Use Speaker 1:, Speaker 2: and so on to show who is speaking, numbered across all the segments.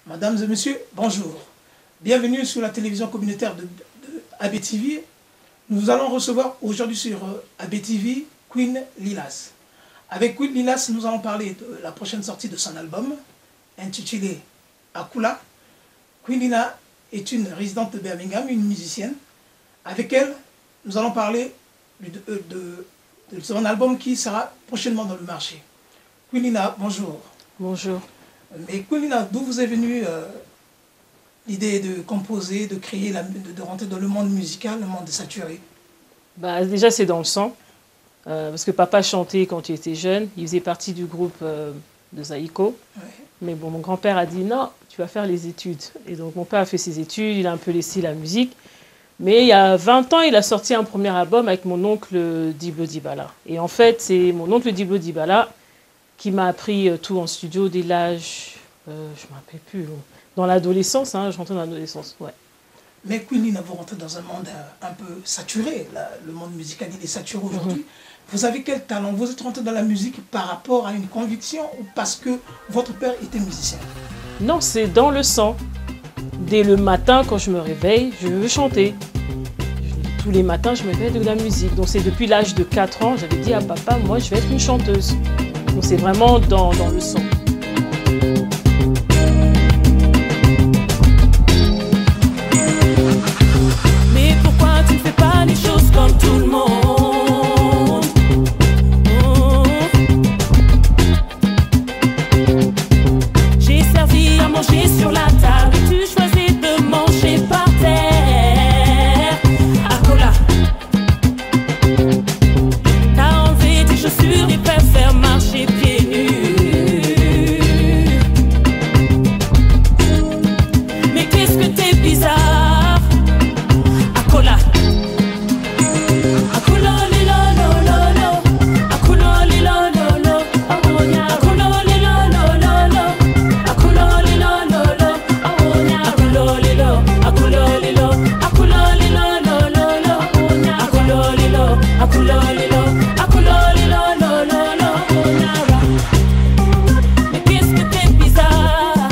Speaker 1: Mesdames et messieurs, bonjour. Bienvenue sur la télévision communautaire de ABTV. Nous allons recevoir aujourd'hui sur ABTV Queen Lilas. Avec Queen Lilas, nous allons parler de la prochaine sortie de son album intitulé Akula. Queen Lilas est une résidente de Birmingham, une musicienne. Avec elle, nous allons parler de son album qui sera prochainement dans le marché. Queen Lilas, bonjour.
Speaker 2: Bonjour.
Speaker 1: Mais Queen Lilas, d'où vous est venue l'idée de composer, de créer, de rentrer dans le monde musical, le monde saturé?
Speaker 2: Bah, déjà, c'est dans le sang. Parce que papa chantait quand il était jeune. Il faisait partie du groupe de Zaïko. Ouais. Mais bon, mon grand-père a dit non, tu vas faire les études. Et donc, mon père a fait ses études, il a un peu laissé la musique. Mais il y a 20 ans, il a sorti un premier album avec mon oncle Diblo Dibala. Et en fait, c'est mon oncle Diblo Dibala qui m'a appris tout en studio dès l'âge, je ne me rappelle plus, dans l'adolescence, hein, je rentrais dans l'adolescence, ouais.
Speaker 1: Mais Queen Lilas, vous rentrez dans un monde un peu saturé, le monde musical il est saturé aujourd'hui. Vous avez quel talent? Vous êtes rentré dans la musique par rapport à une conviction ou parce que votre père était musicien?
Speaker 2: Non, c'est dans le sang. Dès le matin, quand je me réveille, je veux chanter. Tous les matins, je me réveille de la musique. Donc c'est depuis l'âge de 4 ans, j'avais dit à papa, moi je vais être une chanteuse. Donc c'est vraiment dans le sang.
Speaker 3: Mais pourquoi tu ne fais pas les choses comme tout le monde? J'ai servi à manger sur la table, tu choisis de manger par terre. Akola, t'as enlevé tes chaussures et préfères marcher pieds nus. Mais qu'est-ce que t'es bizarre, Akola. Akola lilo lolo, Akola lilo lolo, Akola lilo lolo, Akola lilo lolo, Akola lilo, Akola lilo, Akola lilo lolo, Akola lilo, Akola lilo, Akola lilo lolo. Mais qu'est-ce que t'es bizarre,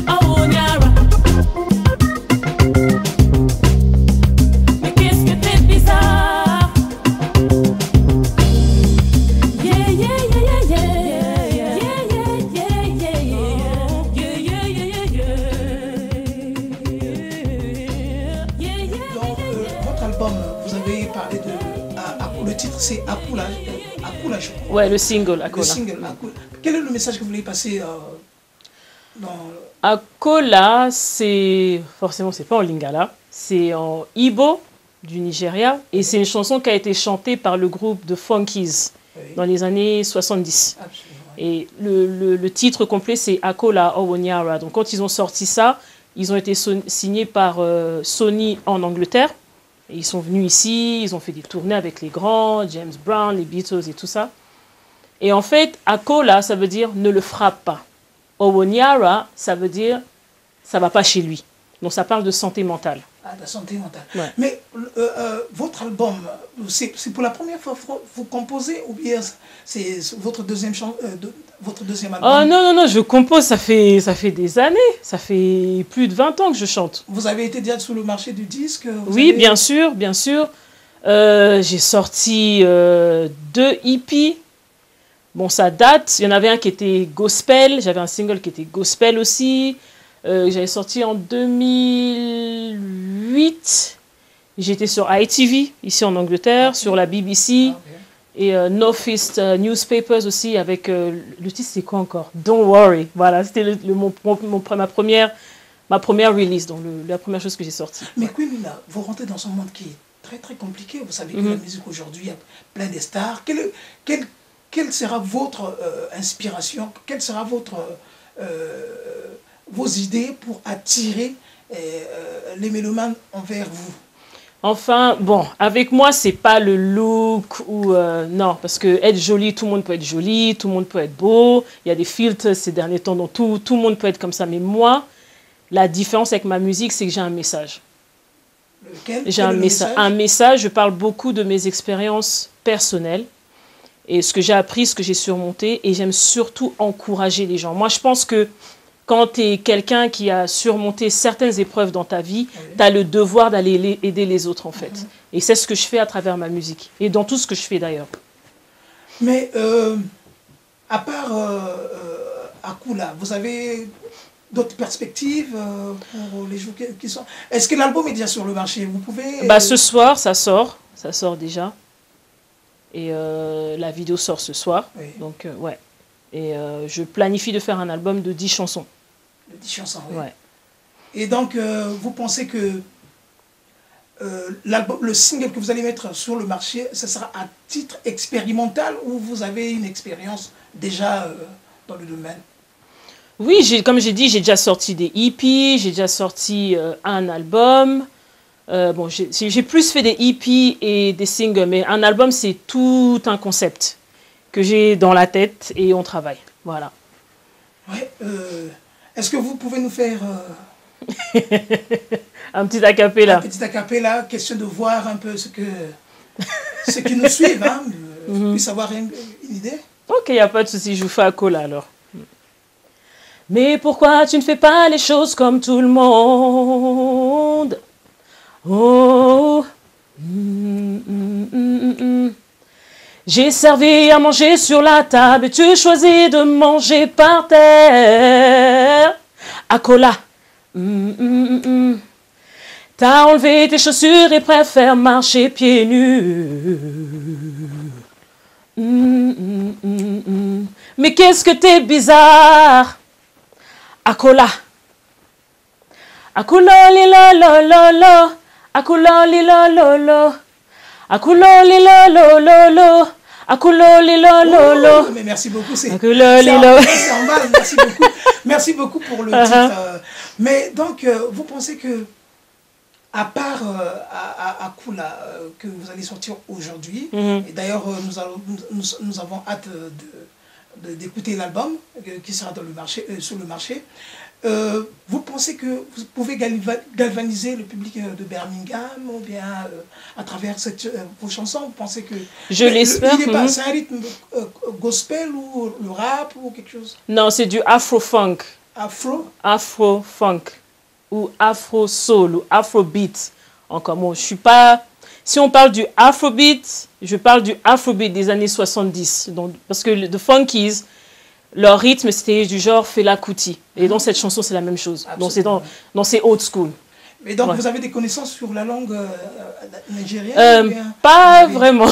Speaker 3: oh Nyara. Mais qu'est-ce que t'es bizarre. Yeah, yeah, yeah, yeah, yeah, yeah, yeah, yeah, yeah.
Speaker 1: Dans votre album, vous avez parlé de... le titre c'est Akula, Akula je crois.
Speaker 2: Ouais, le single, Akola.
Speaker 1: Le single, Akula. Quel est le message que vous voulez passer dans...
Speaker 2: Akola, c'est... Forcément, c'est pas en lingala. C'est en Igbo, du Nigeria. Et c'est une chanson qui a été chantée par le groupe de Funkies dans les années 70.
Speaker 1: Absolument.
Speaker 2: Et le titre complet, c'est Akola Owonyara. Donc, quand ils ont sorti ça, ils ont été signés par Sony en Angleterre. Et ils sont venus ici, ils ont fait des tournées avec les grands, James Brown, les Beatles et tout ça. Et en fait, Akola, ça veut dire ne le frappe pas. Owonyara, ça veut dire ça va pas chez lui. Donc, ça parle de santé mentale.
Speaker 1: Ah, la santé mentale.
Speaker 2: Ouais.
Speaker 1: Mais votre album, c'est pour la première fois que vous composez ou bien c'est votre deuxième album?
Speaker 2: Oh non, je compose, ça fait des années. Ça fait plus de 20 ans que je chante.
Speaker 1: Vous avez été déjà sur le marché du disque?
Speaker 2: Oui, bien sûr, bien sûr. J'ai sorti 2 EP. Bon, ça date. Il y en avait un qui était gospel. J'avais un single qui était gospel aussi. J'avais sorti en 2008. J'étais sur ITV, ici en Angleterre, sur la BBC. Et North East Newspapers aussi, avec le titre, c'est quoi encore? Don't Worry. Voilà, c'était ma première release, donc la première chose que j'ai sortie.
Speaker 1: Mais Queen Lilas, vous rentrez dans un monde qui est très très compliqué. Vous savez que la musique aujourd'hui, il y a plein de stars. Quelle sera votre inspiration? Quelles seront vos idées pour attirer les mélomanes envers vous?
Speaker 2: Enfin, bon, avec moi, c'est pas le look ou... non, parce que être jolie, tout le monde peut être joli, tout le monde peut être beau. Il y a des filtres ces derniers temps, donc tout le monde peut être comme ça. Mais moi, la différence avec ma musique, c'est que j'ai un message.
Speaker 1: Lequel?
Speaker 2: J'ai un message. Je parle beaucoup de mes expériences personnelles. et ce que j'ai appris, ce que j'ai surmonté, et j'aime surtout encourager les gens. Moi, je pense que quand tu es quelqu'un qui a surmonté certaines épreuves dans ta vie, tu as le devoir d'aller aider les autres, en fait. Et c'est ce que je fais à travers ma musique, et dans tout ce que je fais d'ailleurs.
Speaker 1: Mais à part Akula, vous avez d'autres perspectives pour les jours qui sont... Est-ce que l'album est déjà sur le marché? Vous pouvez...
Speaker 2: Ce soir, ça sort déjà. Et la vidéo sort ce soir.
Speaker 1: Oui.
Speaker 2: Donc, ouais. Et je planifie de faire un album de 10 chansons.
Speaker 1: De 10 chansons, oui.
Speaker 2: Ouais.
Speaker 1: Et donc, vous pensez que le single que vous allez mettre sur le marché, ce sera à titre expérimental ou vous avez une expérience déjà dans le domaine?
Speaker 2: Oui, comme j'ai dit, j'ai déjà sorti des EP, j'ai déjà sorti un album. Bon, j'ai plus fait des EP et des singles, mais un album, c'est tout un concept que j'ai dans la tête et on travaille. Voilà.
Speaker 1: Ouais, est-ce que vous pouvez nous faire...
Speaker 2: un petit acapella.
Speaker 1: Un petit acapella, question de voir un peu ceux qui nous suivent, hein, puissent avoir une idée.
Speaker 2: Ok, il n'y a pas de souci, je vous fais Akola alors. Mais pourquoi tu ne fais pas les choses comme tout le monde? Oh. J'ai servi à manger sur la table et tu choisis de manger par terre. Akola. T'as enlevé tes chaussures et préfères marcher pieds nus. Mais qu'est-ce que t'es bizarre. Akola. Akula li lo lo lo lo. Akula li lo lo lo. Akula li lo lo lo lo. Akula li lo lo lo.
Speaker 1: Mais merci beaucoup, c'est en
Speaker 2: mal,
Speaker 1: merci beaucoup. Merci beaucoup pour le titre. Mais donc, vous pensez que, à part Akula, que vous allez sortir aujourd'hui, et d'ailleurs, nous avons hâte d'écouter l'album qui sera dans le marché, sur le marché, vous pensez que vous pouvez galvaniser le public de Birmingham ou bien à travers vos chansons? Vous pensez que...
Speaker 2: Je l'espère.
Speaker 1: C'est un rythme gospel ou le rap ou quelque chose?
Speaker 2: Non, c'est du afro-funk.
Speaker 1: Afro?
Speaker 2: Afro-funk ou afro-soul ou afro-beat. Encore moi, je suis pas... Si on parle du afrobeat, je parle du afrobeat des années 70. Donc, parce que The Funkies, leur rythme, c'était du genre Fela Kuti. Et dans cette chanson, c'est la même chose. Donc, c'est dans ces old school.
Speaker 1: Mais donc, vous avez des connaissances sur la langue nigérienne?
Speaker 2: Pas vraiment.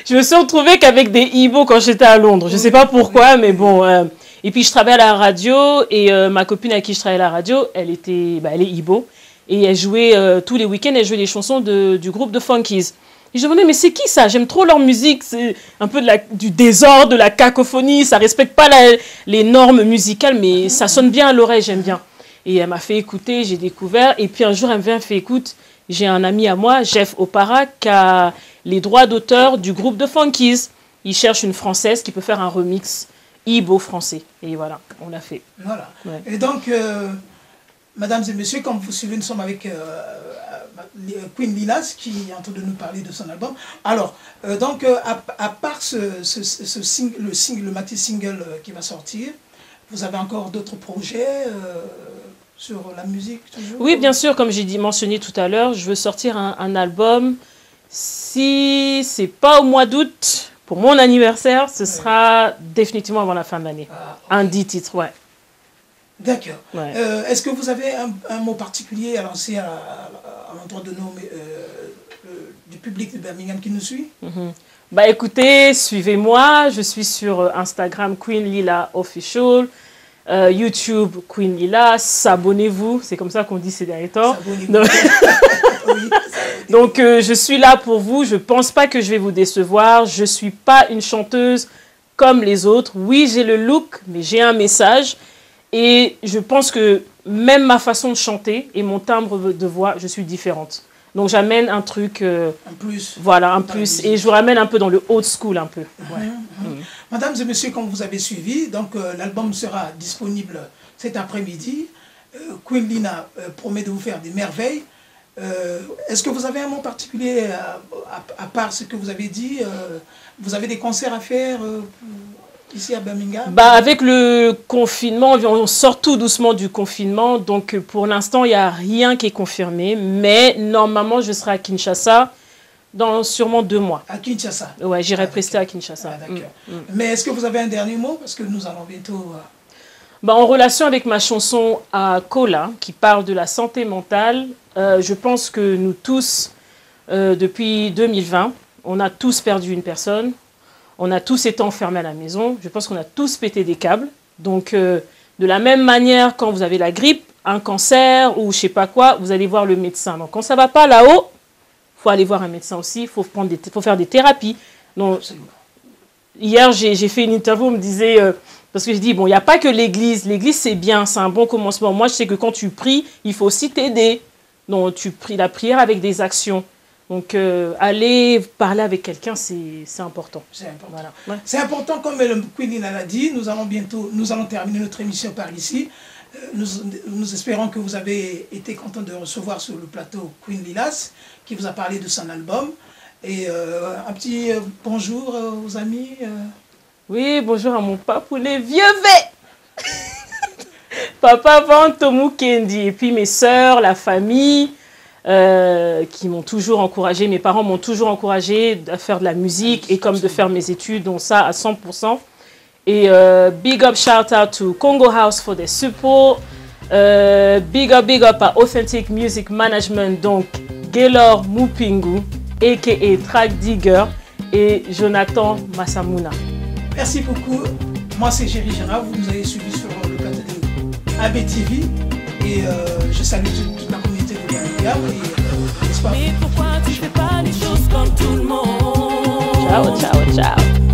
Speaker 2: Je me suis retrouvée qu'avec des Igbo quand j'étais à Londres. Je ne sais pas pourquoi, mais bon. Et puis, je travaillais à la radio. Et ma copine avec qui je travaillais à la radio, elle est Igbo. Et elle jouait, tous les week-ends, elle jouait les chansons du groupe de Funkies. Et je me demandais, mais c'est qui ça? J'aime trop leur musique, c'est un peu du désordre, de la cacophonie, ça respecte pas les normes musicales, mais ça sonne bien à l'oreille, j'aime bien. Et elle m'a fait écouter, j'ai découvert, et puis un jour, elle me fait, écoute, j'ai un ami à moi, Jeff Opara, qui a les droits d'auteur du groupe de Funkies. Il cherche une Française qui peut faire un remix Igbo français. Et voilà, on l'a fait.
Speaker 1: Voilà.
Speaker 2: Ouais.
Speaker 1: Et donc... Mesdames et messieurs, comme vous suivez, nous sommes avec Queen Lilas qui est en train de nous parler de son album. Alors, donc, à part le maxi single qui va sortir, vous avez encore d'autres projets sur la musique toujours?
Speaker 2: Oui, bien sûr, comme j'ai mentionné tout à l'heure, je veux sortir un album. Si c'est pas au mois d'août, pour mon anniversaire, ce sera définitivement avant la fin de l'année. Ah, okay. Un 10 titres, ouais.
Speaker 1: D'accord.
Speaker 2: Ouais.
Speaker 1: Est-ce que vous avez un mot particulier à lancer à l'endroit de du public de Birmingham qui nous suit?
Speaker 2: Bah écoutez, suivez-moi. Je suis sur Instagram Queen Lila Official, YouTube Queen Lila. Abonnez-vous, c'est comme ça qu'on dit ces derniers temps. Donc je suis là pour vous. Je pense pas que je vais vous décevoir. Je suis pas une chanteuse comme les autres. Oui, j'ai le look, mais j'ai un message. Et je pense que même ma façon de chanter et mon timbre de voix, je suis différente. Donc j'amène un truc...
Speaker 1: un plus.
Speaker 2: Voilà, un plus. Et je vous ramène un peu dans le old school un peu. Ouais.
Speaker 1: Mesdames et messieurs, comme vous avez suivi, donc l'album sera disponible cet après-midi. Queen Lina promet de vous faire des merveilles. Est-ce que vous avez un mot particulier, à part ce que vous avez dit, vous avez des concerts à faire ici à Birmingham?
Speaker 2: Bah, avec le confinement, on sort tout doucement du confinement, donc pour l'instant, il n'y a rien qui est confirmé, mais normalement, je serai à Kinshasa dans sûrement 2 mois.
Speaker 1: À Kinshasa?
Speaker 2: Ouais, j'irai prester à Kinshasa.
Speaker 1: Ah, d'accord. Mais est-ce que vous avez un dernier mot? Parce que nous allons bientôt...
Speaker 2: Bah, en relation avec ma chanson à Kola, qui parle de la santé mentale, je pense que nous tous, depuis 2020, on a tous perdu une personne, on a tous été enfermés à la maison, je pense qu'on a tous pété des câbles. Donc, de la même manière, quand vous avez la grippe, un cancer ou je sais pas quoi, vous allez voir le médecin. Donc, quand ça va pas là-haut, il faut aller voir un médecin aussi, il faut faire des thérapies. Donc, hier, j'ai fait une interview, on me disait... parce que je dis, bon, il n'y a pas que l'église. L'église, c'est bien, c'est un bon commencement. Moi, je sais que quand tu pries, il faut aussi t'aider. Donc, tu pries la prière avec des actions. Donc, aller parler avec quelqu'un, c'est important.
Speaker 1: C'est important.
Speaker 2: Voilà. Ouais.
Speaker 1: C'est important, comme Queen Lila l'a dit, nous allons terminer notre émission par ici. Nous espérons que vous avez été content de recevoir sur le plateau Queen Lilas, qui vous a parlé de son album. Et un petit bonjour aux amis.
Speaker 2: Oui, bonjour à mon papounet vieux V. Papa Vantomu Kendi. Et puis mes sœurs, la famille, qui m'ont toujours encouragé. Mes parents m'ont toujours encouragé à faire de la musique et comme de faire mes études, donc ça à 100%. Et big up, shout out to Congo House for their support. Big up à Authentic Music Management, donc Gaylor Mupingu, a.k.a. Track Digger, et Jonathan Massamuna.
Speaker 1: Merci beaucoup. Moi, c'est Jerry Gérard. Vous nous avez suivis sur le plateau de ABTV. Et je salue toute la communauté de Birmingham.
Speaker 3: Mais pourquoi tu fais pas les choses comme tout le monde?
Speaker 2: Ciao, ciao, ciao.